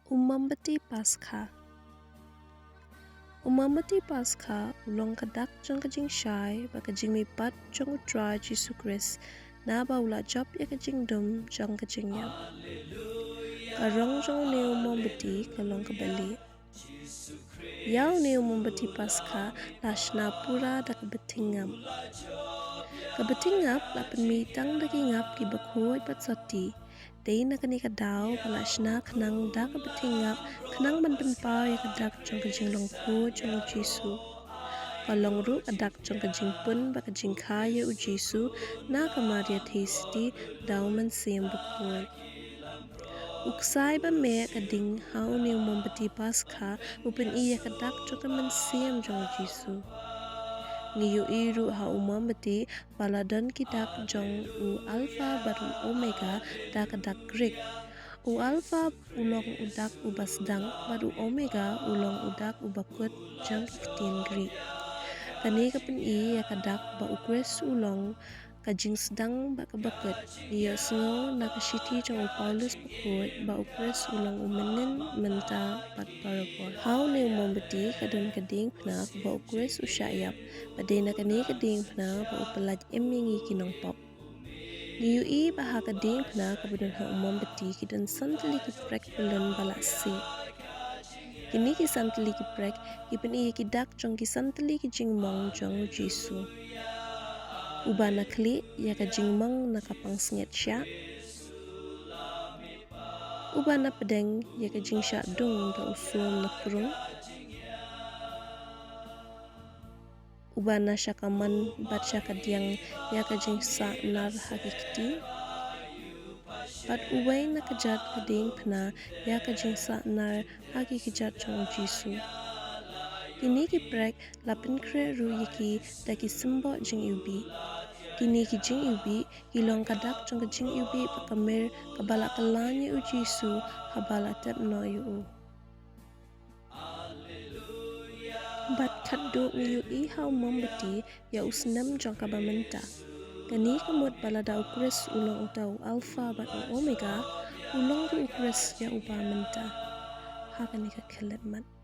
Mombati Paskha. Mombati Paskha ulong kadak jong jingshai ba jingmipat jong utra Jisu Krist na ba ula job ya jingdum jong jingyam. Karong jong neo Mombati kalong kabali. Yau neo Mombati Paskha la shna pura da bthing ngap. Bthing ngap la penmitang da ngap kiba khuid pat soti. Day na kanika daw pala shna kanang da bthing ngap kanang man penpao ya kadak jong jinglong khu jong Jisu. Kalong ru kadak jong jingpun ba jingkhuid u Jisu na kamaria thisti daw Mynsiem bakhuid. Ksai ba me kading hau ni Mombati Paskha upen iya kadak jong Mynsiem jong Jisu. Iohi ru hau Mombati baladon kidak jong u alpha baru omega da kadak preg. U alpha ulong udak u basdang baru omega ulong udak u bakut jong gri. Kane kapen ya kadak ba u Krist ulong ka jingsdang ba kabakut. Iya sengo na kasiti jong u Paulus bakut ba u Krist ulong u menin menta pat parapor. Hau ni Mombati kadon Diengphna ba u Krist u syayap. Pada na kane Diengphna ba u pelaj emingi kinong pop. Iohi bah Diengphna kabudon ha Mombati kidon santli ki preg bulan balasi. Kini ki santli ki preg kipen iya kidak jong ki santli ki mong jong Jisu. Ubana kli ya ka mong na kapang snget shah. Ubana pedeng ya ka jingdang da usul na kurung. Ubana syakaman bat syakadiang ya ka nar hakikti. Bat uway na kajat Diengphna ya ka nar hakikijat jong Jisu. Kini ki preg lapin kre ru yiki da ki sembo jingiwbih. Kini ki jingiwbih kilong kadak jong jingiwbih pa myrr kabala kalanya u Jisu habala tepno yu. Bat khatduh iohi hau Mombati ya usnam jong kabamenta. Kani kamut balada u Krist ulong utau alpha bat u omega ulong u Krist ya ubamenta. Hakani ka kelemat.